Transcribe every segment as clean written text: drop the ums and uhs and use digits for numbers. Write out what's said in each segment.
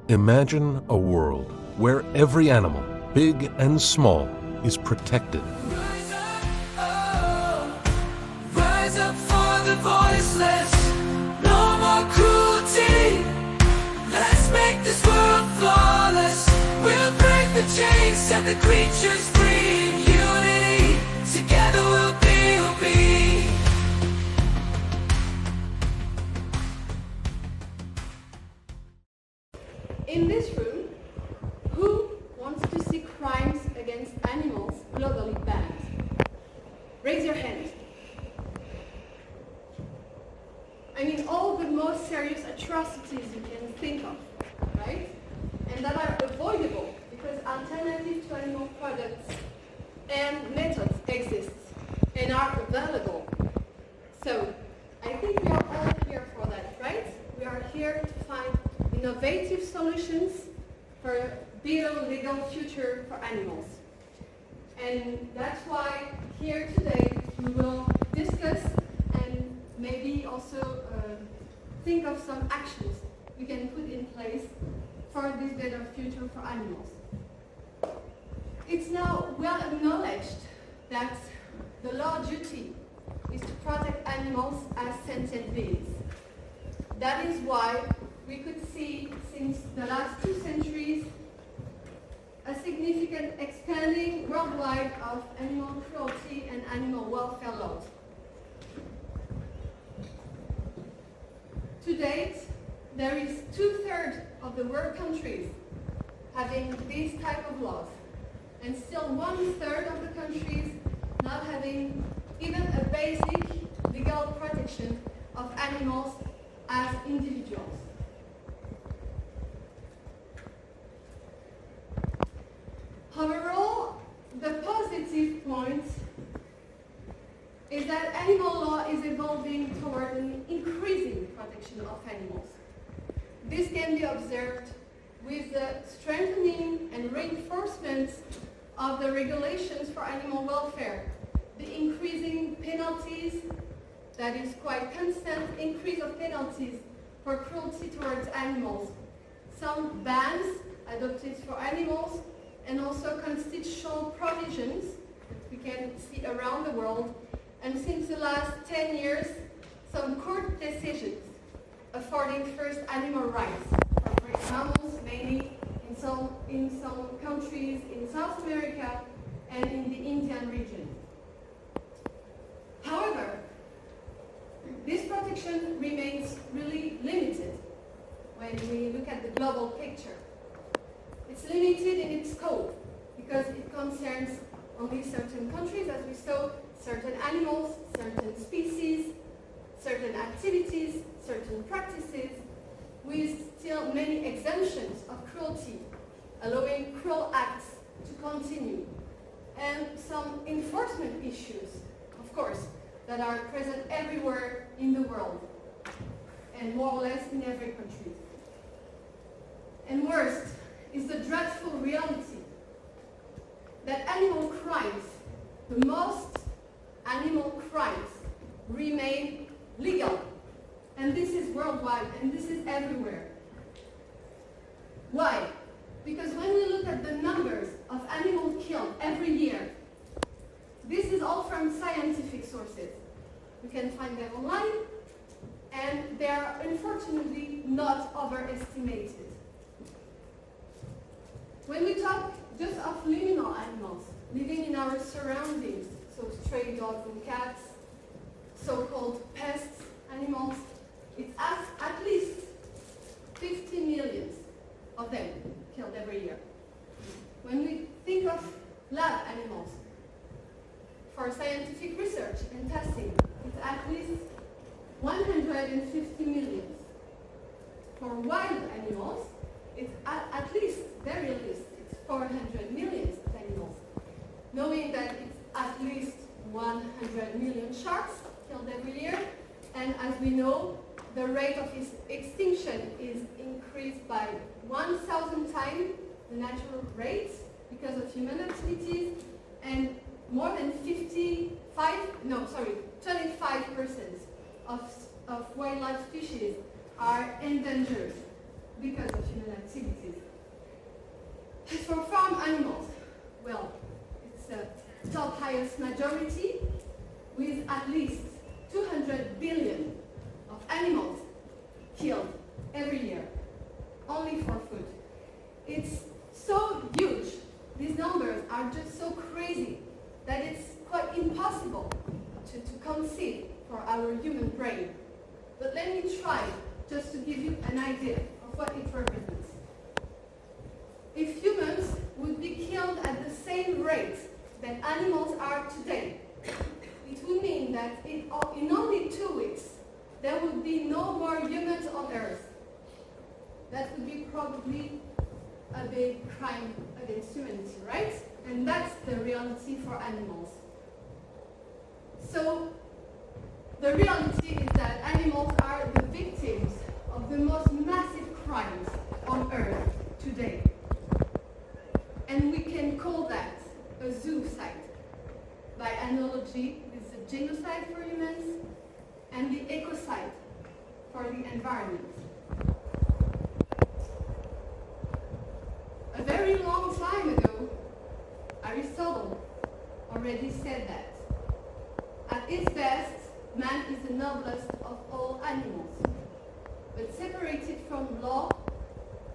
Imagine a world where every animal, big and small, is protected. Rise up, oh, rise up for the voiceless. No more cruelty. Let's make this world flawless. We'll break the chains, set the creatures free. In unity, together we'll be. In this room, who wants to see crimes against animals globally banned? Raise your hand. I mean, all the most serious atrocities you can think of, right? And that are avoidable because alternatives to animal products and methods exist and are available. So, I think we are all here for that, right? We are here to find innovative solutions for a better legal future for animals. And that's why here today we will discuss and maybe also think of some actions we can put in place for this better future for animals. It's now well acknowledged that the law duty is to protect animals as sentient beings. That is why we could see since the last 2 centuries a significant expanding worldwide of animal cruelty and animal welfare laws. To date, there is 2/3 of the world countries having these type of laws, and still 1/3 of the countries not having even a basic legal protection of animals as individuals. Overall, the positive point is that animal law is evolving toward an increasing protection of animals. This can be observed with the strengthening and reinforcement of the regulations for animal welfare, the increasing penalties, that is quite constant increase of penalties for cruelty towards animals, some bans adopted for animals, and also constitutional provisions that we can see around the world, and since the last 10 years, some court decisions affording first animal rights for great mammals, mainly in some countries in South America and in the Indian region. However, this protection remains really limited when we look at the global picture. It's limited in its scope because it concerns only certain countries, as we saw, certain animals, certain species, certain activities, certain practices, with still many exemptions of cruelty, allowing cruel acts to continue, and some enforcement issues, of course, that are present everywhere in the world, and more or less in every country. And worst is the dreadful reality that animal crimes, the most animal crimes, remain legal. And this is worldwide, and this is everywhere. Why? Because when we look at the numbers of animals killed every year, this is all from scientific sources. You can find them online, and they are unfortunately not overestimated. When we talk just of liminal animals living in our surroundings, so stray dogs and cats, so-called pest animals, it's at least 50 million of them killed every year. When we think of lab animals, for scientific research and testing, it's at least 150 million. For wild animals, it's at least, very least, it's 400 million animals. Knowing that it's at least 100 million sharks killed every year, and as we know, the rate of extinction is increased by 1,000 times the natural rate because of human activities, and more than 25% of wildlife species are endangered because of human activities. As for farm animals, well, it's a top highest majority with at least 200 billion of animals killed every year, only for food. It's so huge, these numbers are just so crazy that it's quite impossible to conceive for our human brain. But let me try just to give you an idea of what it represents. If humans would be killed at the same rate that animals are today, it would mean that in only 2 weeks, there would be no more humans on Earth. That would be probably a big crime against humanity, right? And that's the reality for animals. So, the reality is that animals are the victims of the most massive crimes on Earth today. And we can call that a zoocide. By analogy, it's a genocide for humans and the ecocide for the environment. A very long time ago, Aristotle already said that. At its best, man is the noblest of all animals, but separated from law,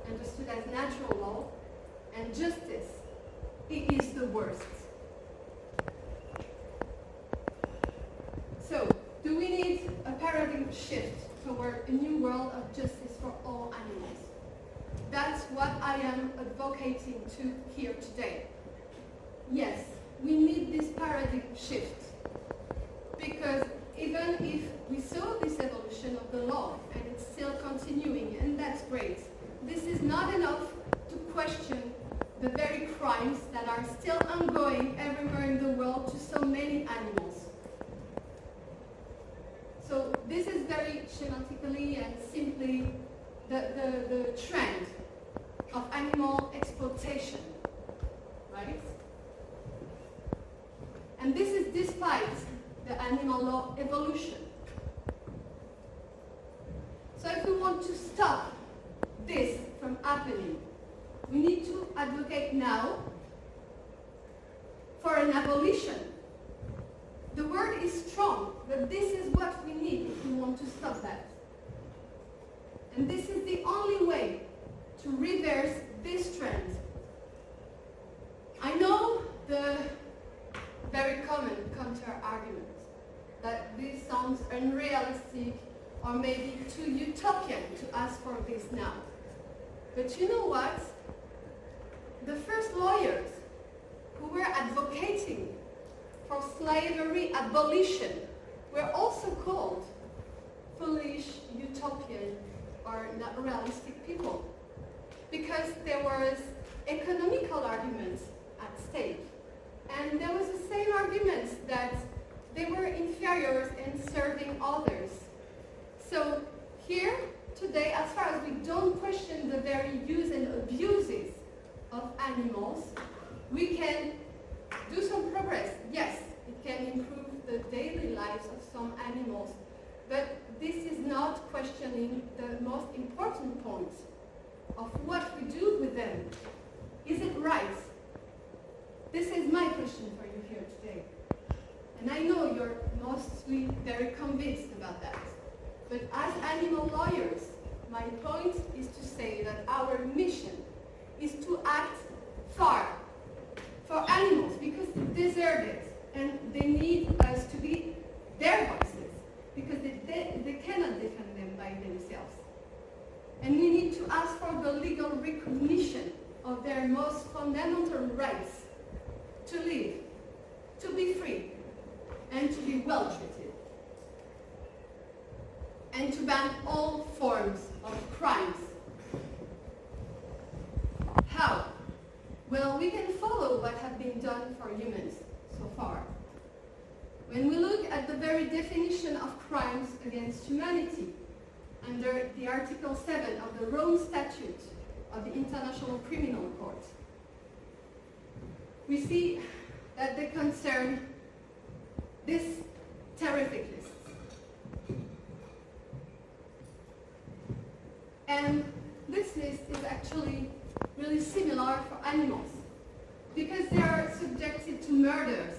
understood as natural law, and justice, it is the worst. So, do we need a paradigm shift toward a new world of justice for all animals? That's what I am advocating to here today. Yes, we need this paradigm shift, because even if we saw this evolution of the law and it's still continuing, and that's great, this is not enough to question the very crimes that are still ongoing everywhere in the world to so many animals. So this is very schematically and simply the trend of animal exploitation, right? And this is despite the animal law evolution. So if we want to stop this from happening, we need to advocate now for an abolition. The word is strong, but this is what we need if we want to stop that. And this is the only way to reverse this trend. I know the very common counter-argument that this sounds unrealistic or maybe too utopian to ask for this now. But you know what? The first lawyers who were advocating for slavery abolition were also called foolish, utopian, or not realistic people, because there was economical arguments at stake. And there was the same arguments that they were inferiors in serving others. So here, today, as far as we don't question the very use and abuses of animals, we can do some progress. Yes, it can improve the daily lives of some animals, but this is not questioning the most important point of what we do with them. Is it right? This is my question for you here today. And I know you're mostly very convinced about that. But as animal lawyers, my point is to say that our mission is to act far for animals because they deserve it and they need us to be their voices because they cannot defend them by themselves. And we need to ask for the legal recognition of their most fundamental rights to live, to be free, and to be well treated. And to ban all forms of crimes. How? Well, we can follow what has been done for humans so far. When we look at the very definition of crimes against humanity under the Article 7 of the Rome Statute of the International Criminal Court, we see that they concern this terrific list. And this list is actually really similar for animals because they are subjected to murders,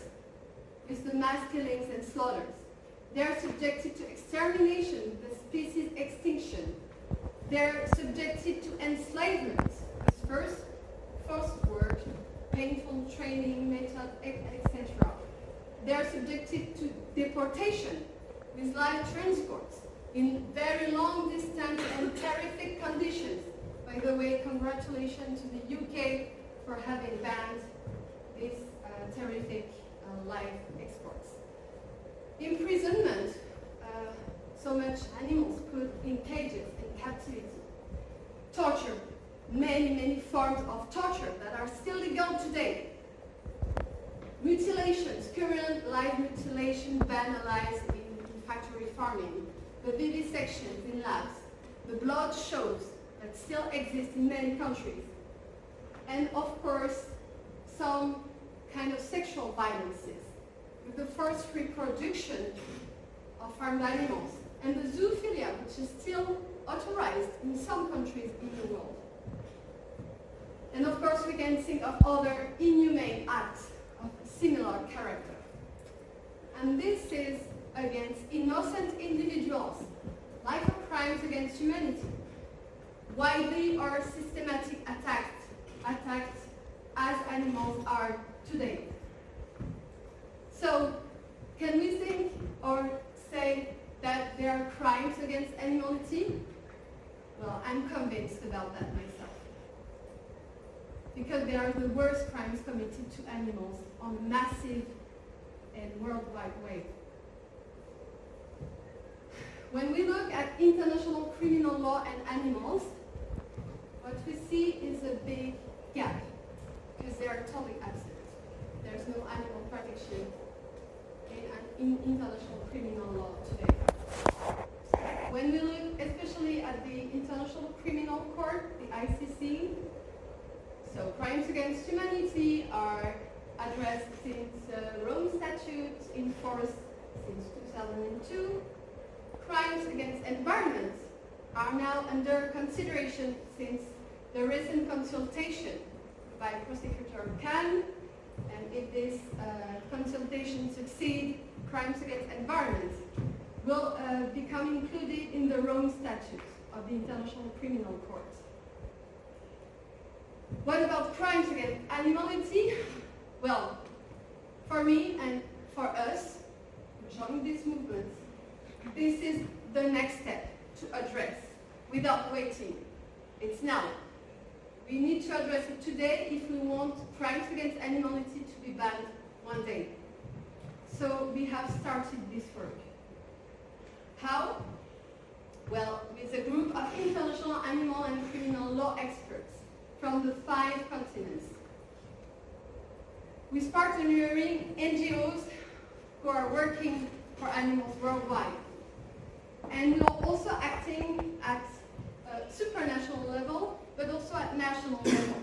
with the mass killings and slaughters. They are subjected to extermination, the species extinction. They are subjected to enslavement, first forced work, painful training methods, etc. They are subjected to deportation with live transports in very long distance and terrific conditions. By the way, congratulations to the UK for having banned these terrific live exports. Imprisonment, so much animals put in cages in captivity. Torture, many forms of torture that are still legal today. Mutilations, current live mutilation banalized in factory farming. The vivisections in labs. The blood shows that still exist in many countries. And of course, some kind of sexual violences, with the forced reproduction of farmed animals, and the zoophilia, which is still authorized in some countries in the world. And of course, we can think of other inhumane acts of similar character. And this is against innocent individuals, like crimes against humanity, widely or systematic attacks as animals are today. So, can we think or say that there are crimes against animality? Well, I'm convinced about that myself. Because they are the worst crimes committed to animals on a massive and worldwide way. When we look at international criminal law and animals, what we see is a big gap, because they are totally absent. There's no animal protection in international criminal law today. When we look especially at the International Criminal Court, the ICC, so crimes against humanity are addressed since Rome Statute in force since 2002. Crimes against environment are now under consideration since the recent consultation by Prosecutor Khan, and if this consultation succeeds, crimes against environment will become included in the Rome Statute of the International Criminal Court. What about crimes against animality? Well, for me and for us who join this movement, this is the next step to address without waiting. It's now. We need to address it today if we want crimes against animality to be banned one day. So we have started this work. How? Well, with a group of international animal and criminal law experts from the 5 continents. With partnering NGOs who are working for animals worldwide. And we are also acting at a supranational level, but also at national level,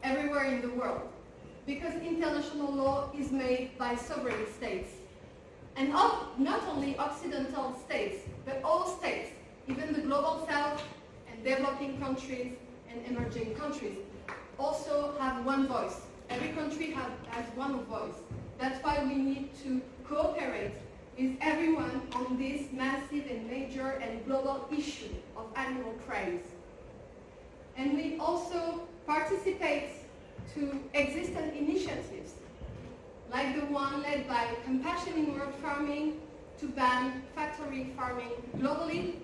everywhere in the world. Because international law is made by sovereign states. And not only Occidental states, but all states, even the global south and developing countries and emerging countries, also have one voice. Every country has one voice. That's why we need to cooperate with everyone on this massive and major and global issue of animal crimes. And we also participate to existing initiatives, like the one led by Compassion in World Farming to ban factory farming globally.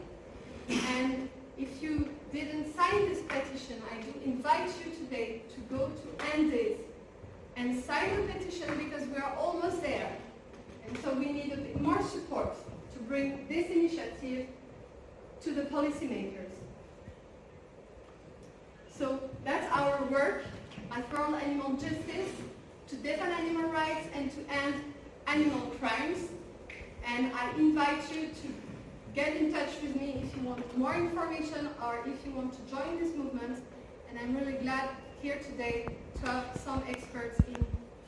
And if you didn't sign this petition, I do invite you today to go to end this and sign the petition, because we are almost there. And so we need a bit more support to bring this initiative to the policymakers. So that's our work at World Animal Justice, to defend animal rights and to end animal crimes. And I invite you to get in touch with me if you want more information or if you want to join this movement. And I'm really glad here today to have some experts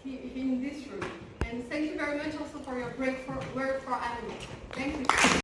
in this room. And thank you very much also for your great work for animals. Thank you.